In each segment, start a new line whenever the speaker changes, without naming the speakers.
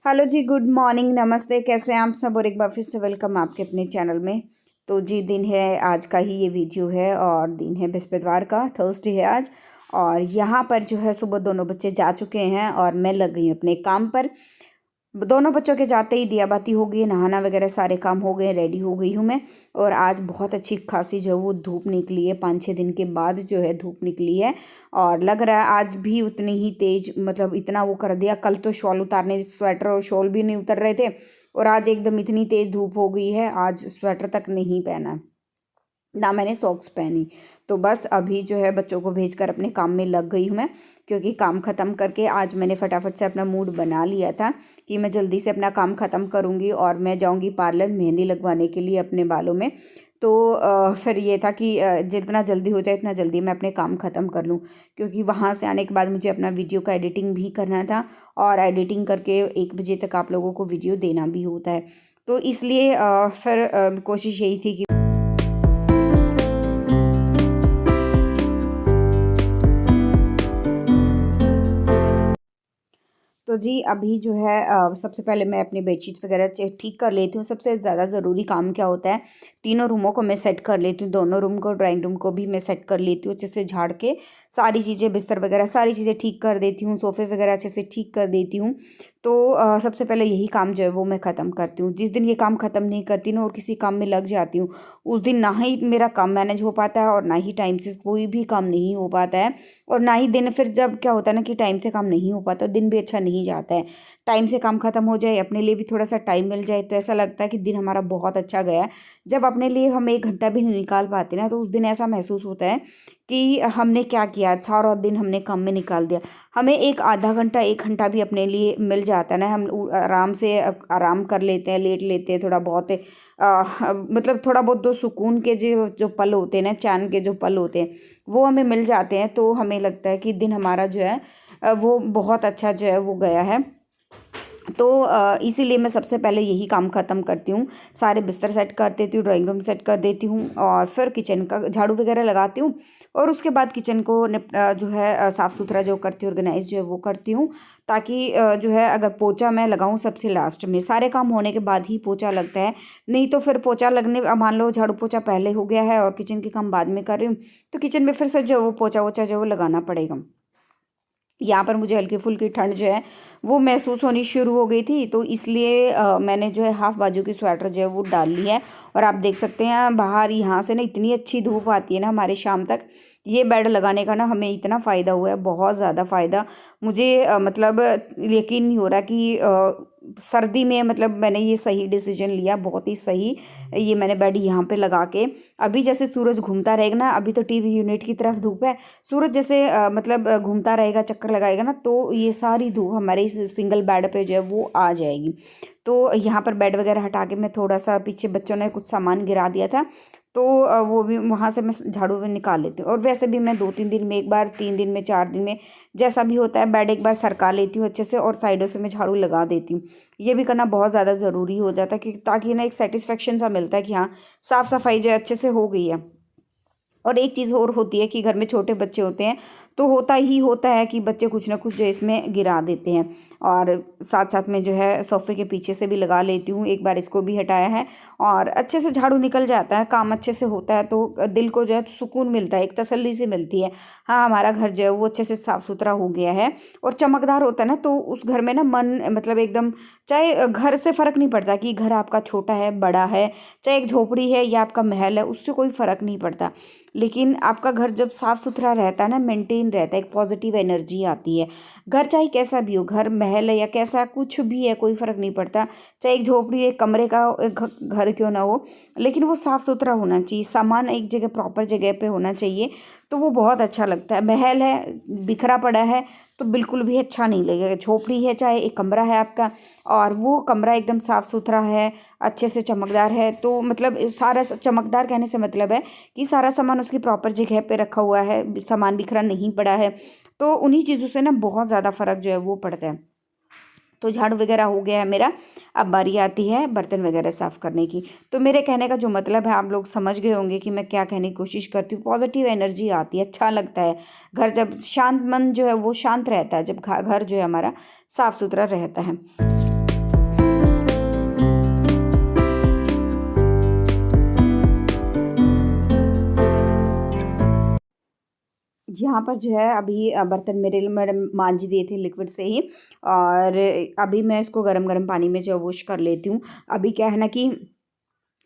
Hello जी, good morning, नमस्ते। कैसे हैं आप सब? और एक बार फिर से वेलकम आपके अपने चैनल में। तो जी, दिन है आज का ही ये वीडियो है और दिन है बृहस्पतिवार का, थर्सडे है आज। और यहाँ पर जो है सुबह दोनों बच्चे जा चुके हैं और मैं लग गई हूँ अपने काम पर। दोनों बच्चों के जाते ही दिया बाती हो गई, नहाना वगैरह सारे काम हो गए, रेडी हो गई हूँ मैं। और आज बहुत अच्छी खासी जो है वो धूप निकली है, 5-6 दिन के बाद जो है धूप निकली है। और लग रहा है आज भी उतनी ही तेज, मतलब इतना वो कर दिया। कल तो शॉल उतारने, स्वेटर और शॉल भी नहीं उतर रहे थे, और आज एकदम इतनी तेज धूप हो गई है, आज स्वेटर तक नहीं पहना, ना मैंने सॉक्स पहनी। तो बस अभी जो है बच्चों को भेजकर अपने काम में लग गई हूँ मैं, क्योंकि काम ख़त्म करके आज मैंने फटाफट से अपना मूड बना लिया था कि मैं जल्दी से अपना काम ख़त्म करूँगी और मैं जाऊँगी पार्लर मेहंदी लगवाने के लिए अपने बालों में। तो फिर ये था कि जितना जल्दी हो जाए इतना जल्दी मैं अपने काम ख़त्म कर लूँ, क्योंकि वहाँ से आने के बाद मुझे अपना वीडियो का एडिटिंग भी करना था और एडिटिंग करके 1 बजे तक आप लोगों को वीडियो देना भी होता है। तो इसलिए फिर कोशिश यही थी कि तो जी अभी जो है सबसे पहले मैं अपनी बेडशीट्स वगैरह ठीक कर लेती हूँ। सबसे ज़्यादा ज़रूरी काम क्या होता है, तीनों रूमों को मैं सेट कर लेती हूँ। दोनों रूम को, ड्राइंग रूम को भी मैं सेट कर लेती हूँ अच्छे से, झाड़ के सारी चीज़ें, बिस्तर वगैरह सारी चीज़ें ठीक कर देती हूँ, सोफ़े वगैरह अच्छे से ठीक कर देती हूँ। तो सबसे पहले यही काम जो है वो मैं ख़त्म करती हूँ। जिस दिन ये काम ख़त्म नहीं करती ना और किसी काम में लग जाती हूँ, उस दिन ना ही मेरा काम मैनेज हो पाता है और ना ही टाइम से कोई भी काम नहीं हो पाता है। और ना ही दिन, फिर जब क्या होता है ना कि टाइम से काम नहीं हो पाता, दिन भी अच्छा नहीं जाता है। टाइम से काम ख़त्म हो जाए, अपने लिए भी थोड़ा सा टाइम मिल जाए, तो ऐसा लगता है कि दिन हमारा बहुत अच्छा गया है। जब अपने लिए हम 1 घंटा भी नहीं निकाल पाते ना, तो उस दिन ऐसा महसूस होता है कि हमने क्या किया, सारा दिन हमने काम में निकाल दिया। हमें एक आधा घंटा, 1 घंटा भी अपने लिए मिल जाता है ना, हम आराम से आराम कर लेते हैं, लेट लेते हैं थोड़ा बहुत, मतलब थोड़ा बहुत दो सुकून के जो जो पल होते हैं ना, चैन के जो पल होते हैं, वो हमें मिल जाते हैं। तो हमें लगता है कि दिन हमारा जो है वो बहुत अच्छा जो है वो गया है। तो इसीलिए मैं सबसे पहले यही काम ख़त्म करती हूँ। सारे बिस्तर सेट कर देती हूँ, ड्राइंग रूम सेट कर देती हूँ और फिर किचन का झाड़ू वगैरह लगाती हूँ। और उसके बाद किचन को जो है साफ़ सुथरा जो करती हूँ, ऑर्गेनाइज जो है वो करती हूँ, ताकि जो है अगर पोछा मैं लगाऊँ सबसे लास्ट में, सारे काम होने के बाद ही पोछा लगता है। नहीं तो फिर पोछा लगने, मान लो झाड़ू पोछा पहले हो गया है और किचन के काम बाद में कर रही हूँ, तो किचन में फिर से जो वो पोछा वोछा जो है वो लगाना पड़ेगा। यहाँ पर मुझे हल्की फुल्की ठंड जो है वो महसूस होनी शुरू हो गई थी, तो इसलिए मैंने जो है हाफ बाजू की स्वेटर जो है वो डाल ली है। और आप देख सकते हैं बाहर यहाँ से ना इतनी अच्छी धूप आती है ना हमारे शाम तक। ये बेड लगाने का ना हमें इतना फ़ायदा हुआ है, बहुत ज़्यादा फ़ायदा। मुझे मतलब यकीन नहीं हो रहा कि सर्दी में मतलब मैंने ये सही डिसीजन लिया, बहुत ही सही। ये मैंने बेड यहाँ पे लगा के, अभी जैसे सूरज घूमता रहेगा ना, अभी तो टीवी यूनिट की तरफ धूप है, सूरज जैसे मतलब घूमता रहेगा, चक्कर लगाएगा ना, तो ये सारी धूप हमारे इस सिंगल बेड पे जो है वो आ जाएगी। तो यहाँ पर बेड वगैरह हटा के मैं थोड़ा सा, पीछे बच्चों ने कुछ सामान गिरा दिया था, तो वो भी वहाँ से मैं झाड़ू में निकाल लेती हूँ। और वैसे भी मैं 2-3 दिन में एक बार, 3 दिन में, 4 दिन में, जैसा भी होता है, बेड एक बार सरका लेती हूँ अच्छे से और साइडों से मैं झाड़ू लगा देती हूँ। ये भी करना बहुत ज़्यादा ज़रूरी हो जाता है, कि ताकि ना एक सेटिस्फेक्शन सा मिलता है कि हाँ, साफ़ सफाई जो है अच्छे से हो गई है। और एक चीज़ और होती है कि घर में छोटे बच्चे होते हैं, तो होता ही होता है कि बच्चे कुछ ना कुछ जो इसमें गिरा देते हैं। और साथ साथ में जो है सोफ़े के पीछे से भी लगा लेती हूँ, एक बार इसको भी हटाया है और अच्छे से झाड़ू निकल जाता है, काम अच्छे से होता है, तो दिल को जो है सुकून मिलता है, एक तसल्ली सी मिलती है। हाँ, हमारा घर जो है वो अच्छे से साफ़ सुथरा हो गया है और चमकदार होता है ना, तो उस घर में ना मन मतलब एकदम, चाहे घर से फ़र्क नहीं पड़ता कि घर आपका छोटा है बड़ा है, चाहे एक झोपड़ी है या आपका महल है, उससे कोई फ़र्क नहीं पड़ता। लेकिन आपका घर जब साफ़ सुथरा रहता है ना, मेंटेन रहता है, एक पॉजिटिव एनर्जी आती है। घर चाहे कैसा भी हो, घर महल है या कैसा कुछ भी है, कोई फ़र्क नहीं पड़ता। चाहे एक झोपड़ी, एक कमरे का घर क्यों ना हो, लेकिन वो साफ़ सुथरा होना चाहिए, सामान एक जगह प्रॉपर जगह पे होना चाहिए, तो वो बहुत अच्छा लगता है। महल है, बिखरा पड़ा है, तो बिल्कुल भी अच्छा नहीं लगेगा। झोपड़ी है, चाहे एक कमरा है आपका और वो कमरा एकदम साफ़ सुथरा है, अच्छे से चमकदार है, तो मतलब सारा चमकदार कहने से मतलब है कि सारा सामान उसकी प्रॉपर जगह पे रखा हुआ है, सामान बिखरा नहीं पड़ा है। तो उन्हीं चीज़ों से ना बहुत ज़्यादा फ़र्क जो है वो पड़ता है। तो झाड़ू वगैरह हो गया है मेरा, अब बारी आती है बर्तन वगैरह साफ़ करने की। तो मेरे कहने का जो मतलब है, आप लोग समझ गए होंगे कि मैं क्या कहने की कोशिश करती हूँ। पॉजिटिव एनर्जी आती है, अच्छा लगता है। घर जब शांत, मन जो है वो शांत रहता है, जब घर जो है हमारा साफ़ सुथरा रहता है। यहाँ पर जो है अभी बर्तन मेरे मैंने मांज दिए थे लिक्विड से ही, और अभी मैं इसको गरम गरम पानी में जो वॉश कर लेती हूँ। अभी क्या है ना कि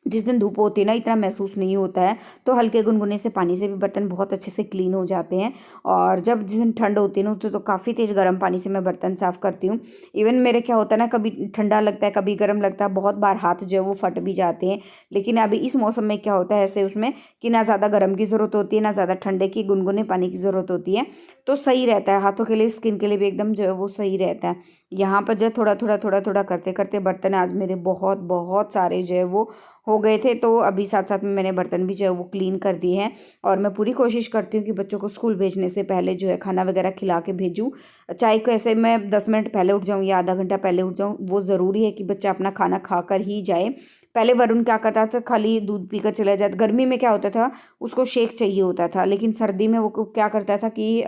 जिस दिन धूप होती है ना इतना महसूस नहीं होता है, तो हल्के गुनगुने से पानी से भी बर्तन बहुत अच्छे से क्लीन हो जाते हैं। और जब जिस दिन ठंड होती है ना उस दिन तो काफ़ी तेज़ गर्म पानी से मैं बर्तन साफ़ करती हूँ। इवन मेरे क्या होता है ना, कभी ठंडा लगता है कभी गर्म लगता है, बहुत बार हाथ जो है वो फट भी जाते हैं। लेकिन अभी इस मौसम में क्या होता है ऐसे उसमें कि ना ज़्यादा गर्म की ज़रूरत होती है ना ज़्यादा ठंडे की, गुनगुने पानी की ज़रूरत होती है। तो सही रहता है हाथों के लिए, स्किन के लिए भी एकदम जो है वो सही रहता है। यहाँ पर जो है थोड़ा थोड़ा करते करते बर्तन आज मेरे बहुत बहुत सारे जो है वो हो गए थे। तो अभी साथ साथ में मैंने बर्तन भी जो है वो क्लीन कर दिए हैं। और मैं पूरी कोशिश करती हूँ कि बच्चों को स्कूल भेजने से पहले जो है खाना वगैरह खिला के भेजूँ। चाहे कैसे मैं 10 मिनट पहले उठ जाऊँ या आधा घंटा पहले उठ जाऊँ, वो ज़रूरी है कि बच्चा अपना खाना खा कर ही जाए। पहले वरुण क्या करता था, खाली दूध पीकर चला जाता। गर्मी में क्या होता था, उसको शेक चाहिए होता था, लेकिन सर्दी में वो क्या करता था कि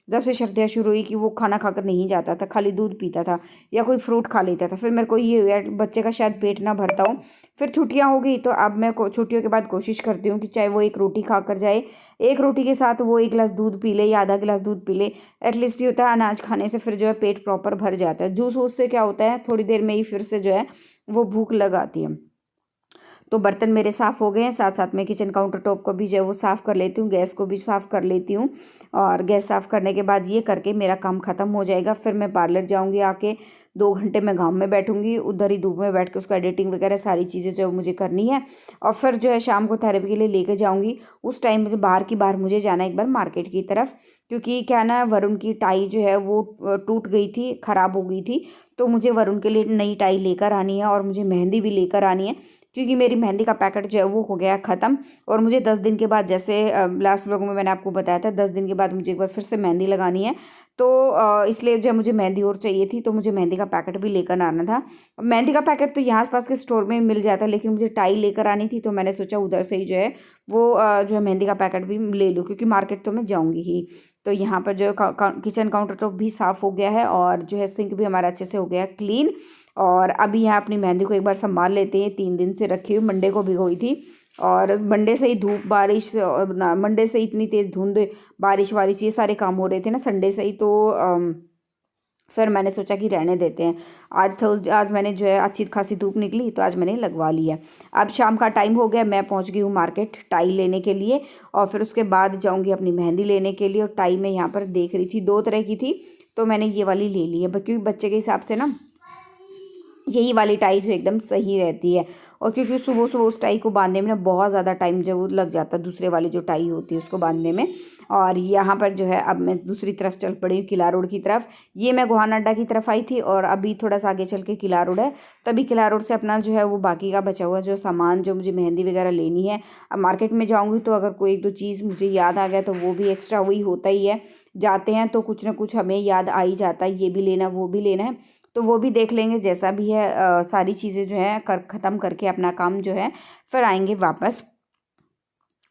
जब से सर्दियाँ शुरू हुई कि वो खाना खाकर नहीं जाता था, खाली दूध पीता था या कोई फ्रूट खा लेता था। फिर मेरे को ये हुआ बच्चे का शायद पेट ना भरता हो। फिर छुट्टियाँ हो गई तो अब मैं छुट्टियों के बाद कोशिश करती हूँ कि चाहे वो एक रोटी खा कर जाए, एक रोटी के साथ वो 1 गिलास दूध पी ले या आधा गिलास दूध पी ले। एटलीस्ट ये होता है अनाज खाने से फिर जो है पेट प्रॉपर भर जाता है। जूस वूस से क्या होता है थोड़ी देर में ही फिर से जो है वो भूख लगाती है। तो बर्तन मेरे साफ़ हो गए हैं, साथ साथ में किचन काउंटर टॉप को भी जो है वो साफ़ कर लेती हूँ, गैस को भी साफ़ कर लेती हूँ। और गैस साफ़ करने के बाद ये करके मेरा काम ख़त्म हो जाएगा। फिर मैं पार्लर जाऊँगी, आके 2 घंटे मैं गाँव में बैठूँगी, उधर ही धूप में बैठ के उसका एडिटिंग वगैरह सारी चीज़ें जो मुझे करनी है। और फिर जो है शाम को थेरेपी के लिए लेके जाऊँगी। उस टाइम मुझे बाहर की बाहर मुझे जाना है एक बार मार्केट की तरफ, क्योंकि क्या ना वरुण की टाई जो है वो टूट गई थी, ख़राब हो गई थी। तो मुझे वरुण के लिए नई टाई लेकर आनी है और मुझे मेहंदी भी लेकर आनी है, क्योंकि मेरी मेहंदी का पैकेट जो है वो हो गया ख़त्म। और मुझे 10 दिन के बाद, जैसे लास्ट व्लॉग में मैंने आपको बताया था, 10 दिन के बाद मुझे एक बार फिर से मेहंदी लगानी है। तो इसलिए जो मुझे मेहंदी और चाहिए थी, तो मुझे मेहंदी का पैकेट भी लेकर आना था। मेहंदी का पैकेट तो यहाँ आसपास के स्टोर में मिल जाता है, लेकिन मुझे टाई लेकर आनी थी, तो मैंने सोचा उधर से ही जो है वो जो है मेहंदी का पैकेट भी ले लूँ, क्योंकि मार्केट तो मैं जाऊँगी ही। तो यहाँ पर जो है किचन काउंटर टॉप भी साफ़ हो गया है और जो है सिंक भी हमारा अच्छे से हो गया है क्लीन। और अभी यहाँ अपनी मेहंदी को एक बार संभाल लेते हैं। 3 दिन से रखी हुई, मंडे को भिगोई थी, और मंडे से ही धूप बारिश और ना मंडे से इतनी तेज़ धुंध बारिश वारिश ये सारे काम हो रहे थे ना संडे से ही। तो फिर मैंने सोचा कि रहने देते हैं। आज मैंने जो है अच्छी खासी धूप निकली तो आज मैंने लगवा लिया। अब शाम का टाइम हो गया, मैं पहुंच गई हूँ मार्केट टाई लेने के लिए, और फिर उसके बाद जाऊंगी अपनी मेहंदी लेने के लिए। और टाई मैं यहाँ पर देख रही थी 2 तरह की थी, तो मैंने ये वाली ले ली है, क्योंकि बच्चे के हिसाब से ना यही वाली टाई जो एकदम सही रहती है। और क्योंकि सुबह सुबह उस टाई को बांधने में ना बहुत ज़्यादा टाइम जो वो लग जाता है, दूसरे वाली जो टाई होती है उसको बांधने में। और यहाँ पर जो है अब मैं दूसरी तरफ चल पड़ी हूँ, किला रोड की तरफ। ये मैं गोहान अड्डा की तरफ आई थी और अभी थोड़ा सा आगे चल के किला रोड है। तभी किला रोड से अपना जो है वो बाकी का बचा हुआ जो सामान, जो मुझे मेहंदी वगैरह लेनी है, अब मार्केट में जाऊँगी तो अगर कोई 1-2 चीज़ मुझे याद आ गया तो वो भी एक्स्ट्रा वही होता ही है। जाते हैं तो कुछ ना कुछ हमें याद आ ही जाता है, ये भी लेना वो भी लेना है, तो वो भी देख लेंगे जैसा भी है। सारी चीज़ें जो है ख़त्म करके अपना काम जो है फिर आएंगे वापस।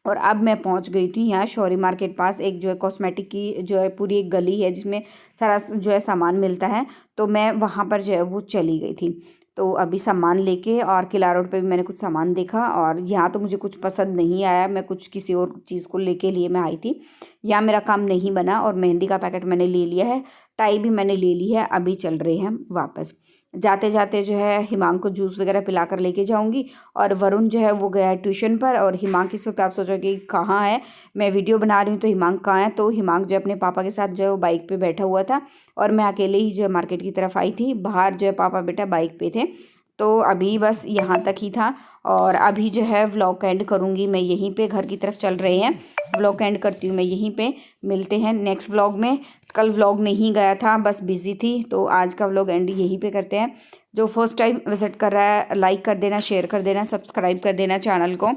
और अब मैं पहुंच गई थी यहाँ शौरी मार्केट पास, एक जो है कॉस्मेटिक की जो है पूरी एक गली है जिसमें सारा जो है सामान मिलता है। तो मैं वहाँ पर जो है वो चली गई थी। तो अभी सामान लेके, और किला रोड पे भी मैंने कुछ सामान देखा, और यहाँ तो मुझे कुछ पसंद नहीं आया, मैं कुछ किसी और चीज़ को लेके लिए मैं आई थी। यहाँ मेरा काम नहीं बना, और मेहंदी का पैकेट मैंने ले लिया है, टाई भी मैंने ले ली है। अभी चल रहे हैं वापस। जाते जाते जो है हिमांग को जूस वगैरह पिला कर लेके जाऊँगी। और वरुण जो है वो गया है ट्यूशन पर, और हिमांग इस वक्त आप सोचोगे कहाँ है, मैं वीडियो बना रही हूँ तो हिमांग कहाँ है। तो हिमांग जो है अपने पापा के साथ जो है वो बाइक पे बैठा हुआ था, और मैं अकेले ही जो है मार्केट की तरफ आई थी। बाहर जो है पापा बेटा बाइक पे थे। तो अभी बस यहाँ तक ही था, और अभी जो है व्लॉग एंड करूँगी मैं यहीं पे। घर की तरफ चल रहे हैं, व्लॉग एंड करती हूँ मैं यहीं पे। मिलते हैं नेक्स्ट व्लॉग में। कल व्लॉग नहीं गया था, बस बिज़ी थी, तो आज का व्लॉग एंड यहीं पे करते हैं। जो फर्स्ट टाइम विजिट कर रहा है लाइक कर देना, शेयर कर देना, सब्सक्राइब कर देना चैनल को।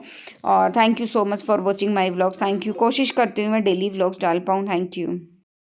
और thank you so much for watching my vlog. Thank you. कोशिश करती हूँ मैं डेली व्लॉग्स डाल पाऊँ। Thank you.